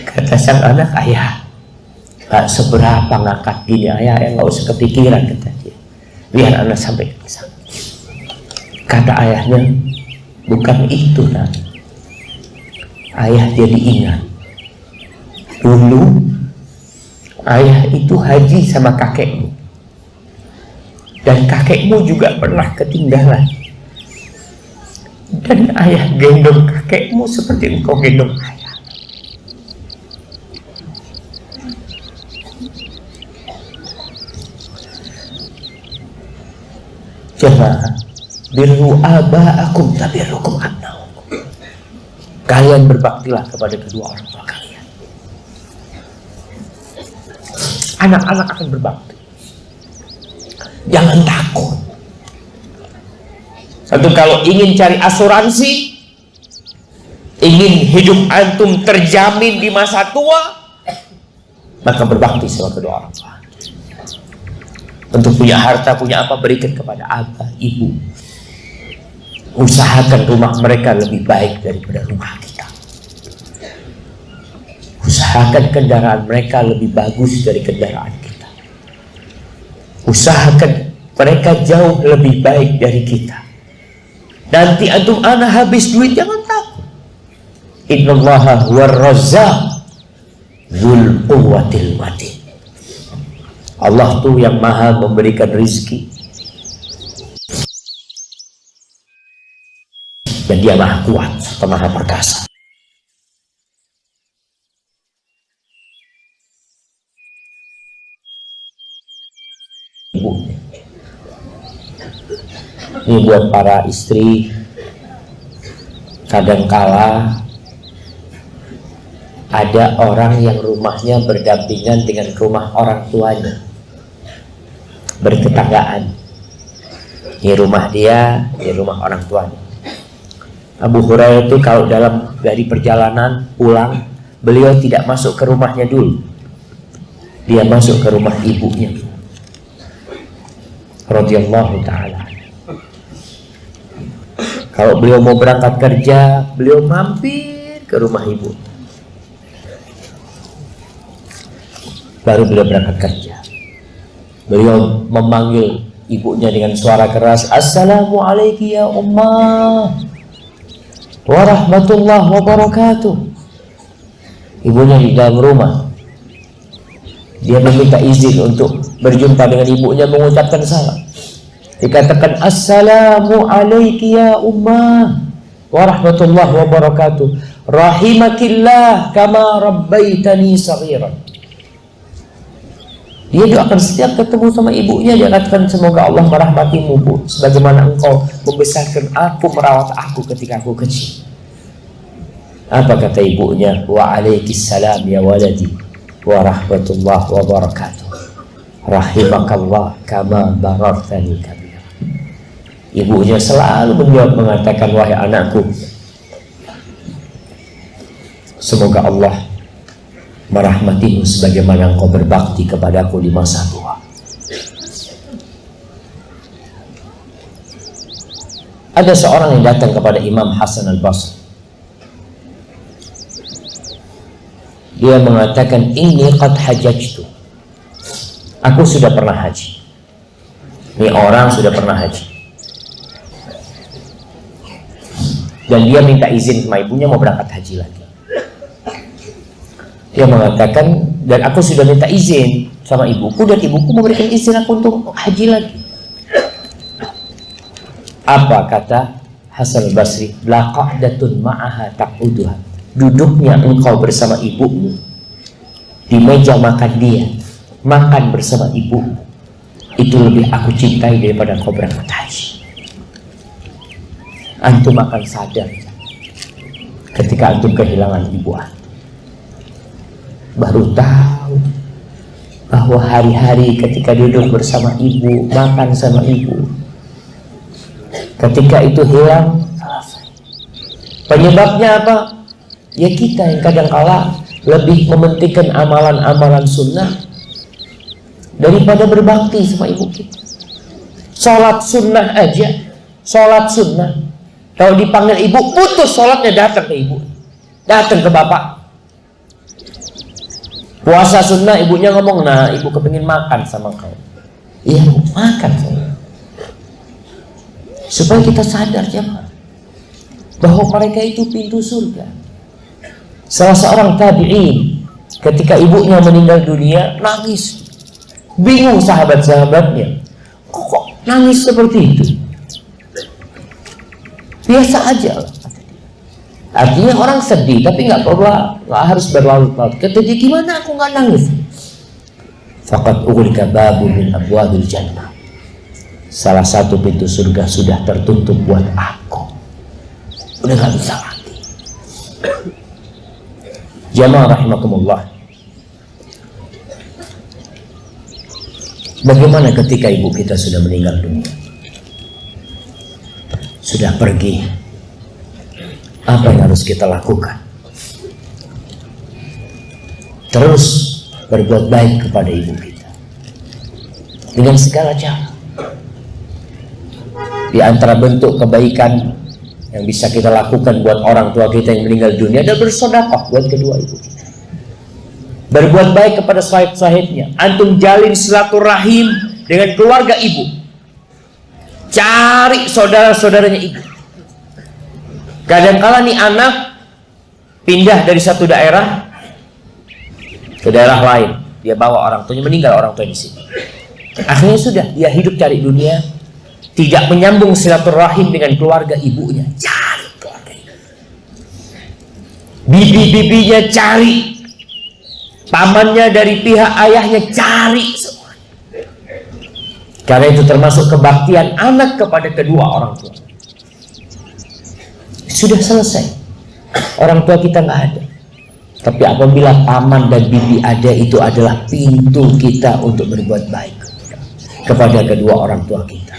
Kata sang anak, ayah gak seberapa ngangkat gini ayah, yang gak usah kepikiran, kata dia. Biar anak sampai ke sana. Kata ayahnya, bukan itu nak. Ayah jadi ingat dulu ayah itu haji sama kakekmu, dan kakekmu juga pernah ketinggalan, dan ayah gendong kakekmu seperti engkau gendong ayah. Jemaah, birru aba'akum tabirrukum abna'ukum. Kalian berbaktilah kepada kedua orang tua kalian. Anak-anak akan berbakti. Jangan takut. Satu, kalau ingin cari asuransi, ingin hidup antum terjamin di masa tua, maka berbakti sama kedua orang tua. Untuk punya harta, punya apa, berikan kepada abah, ibu. Usahakan rumah mereka lebih baik daripada rumah kita. Usahakan kendaraan mereka lebih bagus dari kendaraan kita. Usahakan mereka jauh lebih baik dari kita. Nanti antum ana habis duit, jangan takut. Innallaha huwar razzaq dzul quwwatil matin. Allah tuh yang maha memberikan rizki, dan dia maha kuat serta maha perkasa. Ibu, ini buat para istri, kadangkala ada orang yang rumahnya berdampingan dengan rumah orang tuanya, bertetanggaan. Ini rumah dia, ini rumah orang tuanya. Abu Hurairah itu kalau dari perjalanan pulang, beliau tidak masuk ke rumahnya dulu, dia masuk ke rumah ibunya, radhiyallahu ta'ala. Kalau beliau mau berangkat kerja, beliau mampir ke rumah ibu, baru beliau berangkat kerja. Beliau memanggil ibunya dengan suara keras, Assalamualaikum ya ummah warahmatullahi wabarakatuh. Ibunya di dalam rumah, dia meminta izin untuk berjumpa dengan ibunya, mengucapkan salam. Dikatakan, Assalamualaikum ya ummah warahmatullahi wabarakatuh, rahimakillah kama rabbaitani saghiran. Dia doakan setiap ketemu sama ibunya, dia katakan, semoga Allah merahmatimu bu, sebagaimana engkau membesarkan aku, merawat aku ketika aku kecil. Apa kata ibunya? Waalaikumsalam ya waladi warahmatullahi wabarakatuh, rahimakallah kama barartani kabira. Ibunya selalu menjawab mengatakan, wahai anakku, semoga Allah merahmatimu sebagaimana engkau berbakti kepadaku di masa tua. Ada seorang yang datang kepada Imam Hasan al-Basri. Dia mengatakan, inni qad hajajtu. Aku sudah pernah haji. Ini orang sudah pernah haji, dan dia minta izin sama ibunya mau berangkat haji lagi. Dia mengatakan, dan aku sudah minta izin sama ibuku, dan ibuku memberikan izin aku untuk haji lagi. Apa kata Hasan al-Basri? La qa'datun ma'aha taquduha. duduknya engkau bersama ibumu di meja makan dia, makan bersama ibumu, itu lebih aku cintai daripada engkau berangkat haji. Antum akan sadar ketika antum kehilangan ibu antum, baru tahu bahwa hari-hari ketika duduk bersama ibu, makan sama ibu, ketika itu hilang, selesai. Penyebabnya apa? Ya kita yang kadang-kala lebih mementingkan amalan-amalan sunnah daripada berbakti sama ibu kita. Sholat sunnah aja, sholat sunnah, kalau dipanggil ibu, putus sholatnya, datang ke ibu, datang ke bapak. Puasa sunnah, ibunya ngomong, nah ibu kepingin makan sama kau. Iya, makan saya. Supaya kita sadar jemaah bahwa mereka itu pintu surga. Salah seorang tabi'in ketika ibunya meninggal dunia nangis, bingung sahabat-sahabatnya, kok nangis seperti itu? Biasa aja lah. Artinya orang sedih, tapi nggak harus berlarut-larut. Kata dia, gimana aku nggak nangis? Faqad ughliqa babu min abwabil jannah. Salah satu pintu surga sudah tertutup buat aku. Udah nggak bisa lagi. Jamaah rahimakumullah. Bagaimana ketika ibu kita sudah meninggal dunia? Sudah pergi. Apa yang harus kita lakukan? Terus berbuat baik kepada ibu kita dengan segala cara. Di antara bentuk kebaikan yang bisa kita lakukan buat orang tua kita yang meninggal dunia adalah bersedekah buat kedua ibu kita. Berbuat baik kepada sahib-sahibnya. Antum jalin silaturahim dengan keluarga ibu. Cari saudara-saudaranya ibu. Kadang-kala nih anak pindah dari satu daerah ke daerah lain, dia bawa orang tuanya, meninggal orang tua di sini. Akhirnya sudah, dia hidup cari dunia, tidak menyambung silaturahim dengan keluarga ibunya. Cari keluarga ibu. Bibi-bibinya cari, pamannya dari pihak ayahnya cari semua. Karena itu termasuk kebaktian anak kepada kedua orang tua. Sudah selesai, orang tua kita nggak ada. Tapi apabila paman dan bibi ada, itu adalah pintu kita untuk berbuat baik kepada kedua orang tua kita.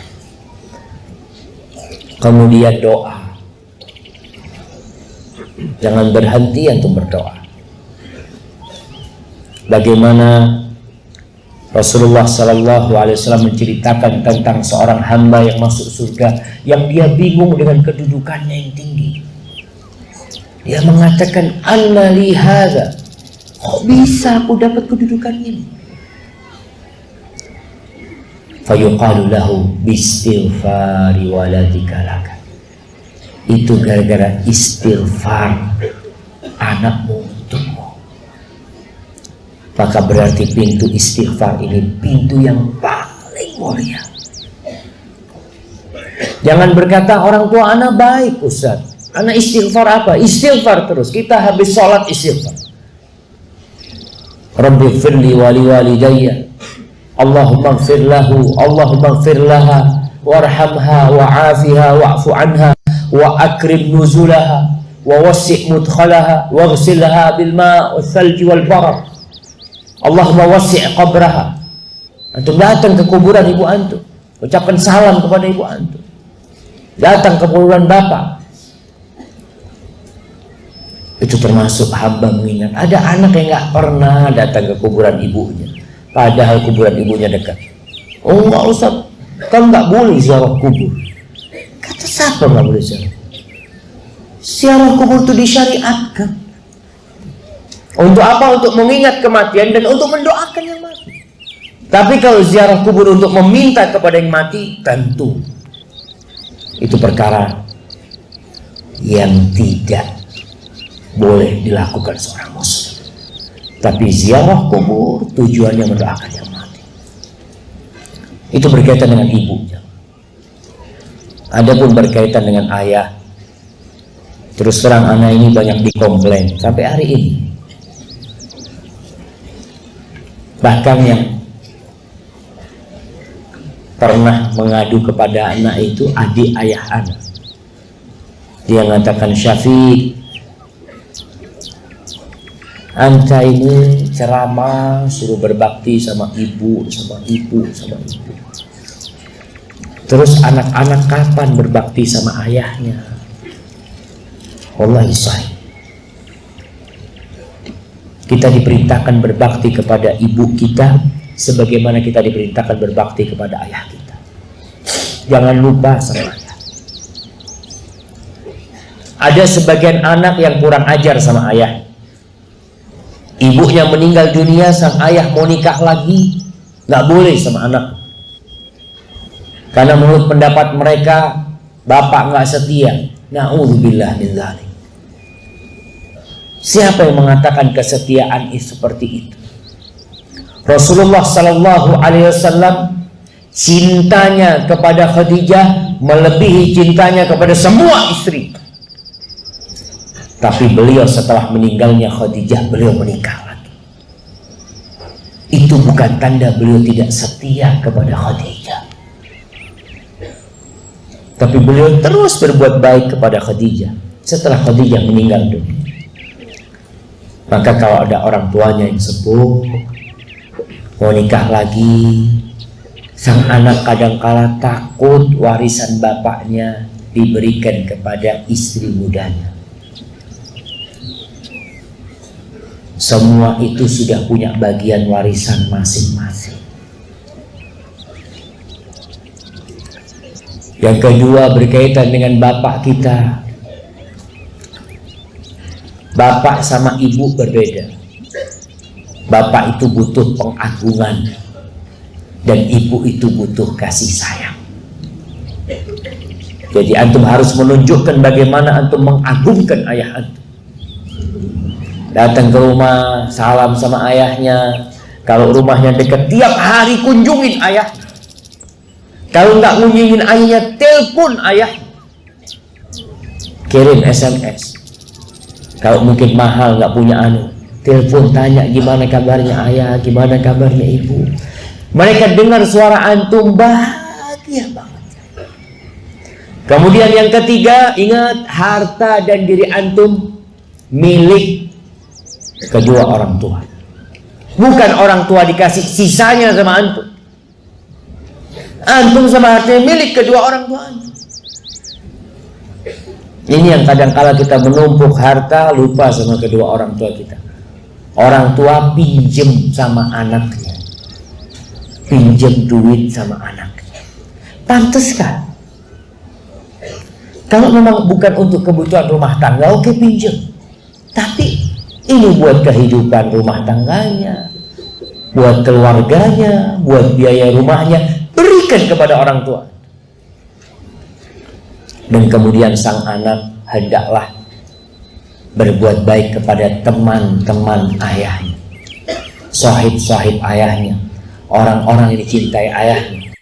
Kemudian doa, jangan berhenti untuk berdoa. Bagaimana Rasulullah SAW menceritakan tentang seorang hamba yang masuk surga, yang dia bingung dengan kedudukannya yang tinggi. Dia mengatakan, anna li hadza, kok bisa aku dapat kedudukan ini? Fayuqalu lahu bistighfari waladika laka. Itu gara-gara istighfar anakmu untukmu. Maka berarti pintu istighfar ini pintu yang paling mulia. Jangan berkata orang tua anak baik Ustaz, anak istighfar apa? Istighfar terus. Kita habis sholat istighfar. Rabbi firli wali walidayya, Allahumma gfir lahu, Allahumma gfir laha, warhamha, wa'afiha, wa'fu anha, wa akrim nuzulaha, wa wassi' mudkhalaha, wa ghsilha bil ma' wal thalji wal barad. Allahumma wassi' qabraha. Antum datang ke kuburan ibu antum, ucapkan salam kepada ibu antum. Datang ke kuburan bapak. Itu termasuk hamba mengingat. Ada anak yang nggak pernah datang ke kuburan ibunya, padahal kuburan ibunya dekat. Oh nggak usah, kamu nggak boleh ziarah kubur. Kata siapa nggak boleh ziarah? Ziarah kubur itu disyariatkan. Untuk apa? Untuk mengingat kematian dan untuk mendoakan yang mati. Tapi kalau ziarah kubur untuk meminta kepada yang mati, tentu itu perkara yang tidak boleh dilakukan seorang muslim. Tapi ziarah kubur tujuannya mendoakan yang mati. Itu berkaitan dengan ibunya. Adapun berkaitan dengan ayah, Terus terang anak ini banyak dikomplain sampai hari ini. Bahkan yang pernah mengadu kepada anak itu adik ayah anak. Dia mengatakan, Syafiq, anta ini ceramah suruh berbakti sama ibu. Terus anak-anak kapan berbakti sama ayahnya? Wallahi sahih. Kita diperintahkan berbakti kepada ibu kita sebagaimana kita diperintahkan berbakti kepada ayah kita. Jangan lupa sama ayah. Ada sebagian anak yang kurang ajar sama ayah. Ibunya meninggal dunia, sang ayah mau nikah lagi, nggak boleh sama anak. Karena menurut pendapat mereka, bapak nggak setia. Na'udzubillah min dzalik. Siapa yang mengatakan kesetiaan seperti itu? Rasulullah Sallallahu Alaihi Wasallam cintanya kepada Khadijah melebihi cintanya kepada semua istri. Tapi beliau setelah meninggalnya Khadijah, beliau menikah lagi. Itu bukan tanda beliau tidak setia kepada Khadijah. Tapi beliau terus berbuat baik kepada Khadijah setelah Khadijah meninggal dunia. Maka kalau ada orang tuanya yang sepuh mau nikah lagi, sang anak kadangkala takut warisan bapaknya diberikan kepada istri mudanya. Semua itu sudah punya bagian warisan masing-masing. Yang kedua berkaitan dengan bapak kita. Bapak sama ibu berbeda. Bapak itu butuh pengagungan dan ibu itu butuh kasih sayang. Jadi antum harus menunjukkan bagaimana antum mengagungkan ayah antum. Datang ke rumah, salam sama ayahnya. Kalau rumahnya dekat, tiap hari kunjungin ayah. Kalau nggak kunjungin ayahnya, telepon ayah. Kirim SMS. Kalau mungkin mahal, nggak punya telepon tanya gimana kabarnya ayah, gimana kabarnya ibu. Mereka dengar suara antum bahagia banget. Kemudian yang ketiga, ingat harta dan diri antum milik kedua orang tua. Bukan orang tua dikasih sisanya sama antum. Antum sama hartanya milik kedua orang tua antum. Ini yang kadang-kala kita menumpuk harta, lupa sama kedua orang tua kita. Orang tua pinjem sama anaknya, pinjem duit sama anaknya. Pantes kan? Kalau memang bukan untuk kebutuhan rumah tangga, oke pinjem. Tapi ini buat kehidupan rumah tangganya, buat keluarganya, buat biaya rumahnya, berikan kepada orang tua. Dan kemudian sang anak hendaklah berbuat baik kepada teman-teman ayahnya, sahib-sahib ayahnya, orang-orang yang dicintai ayahnya.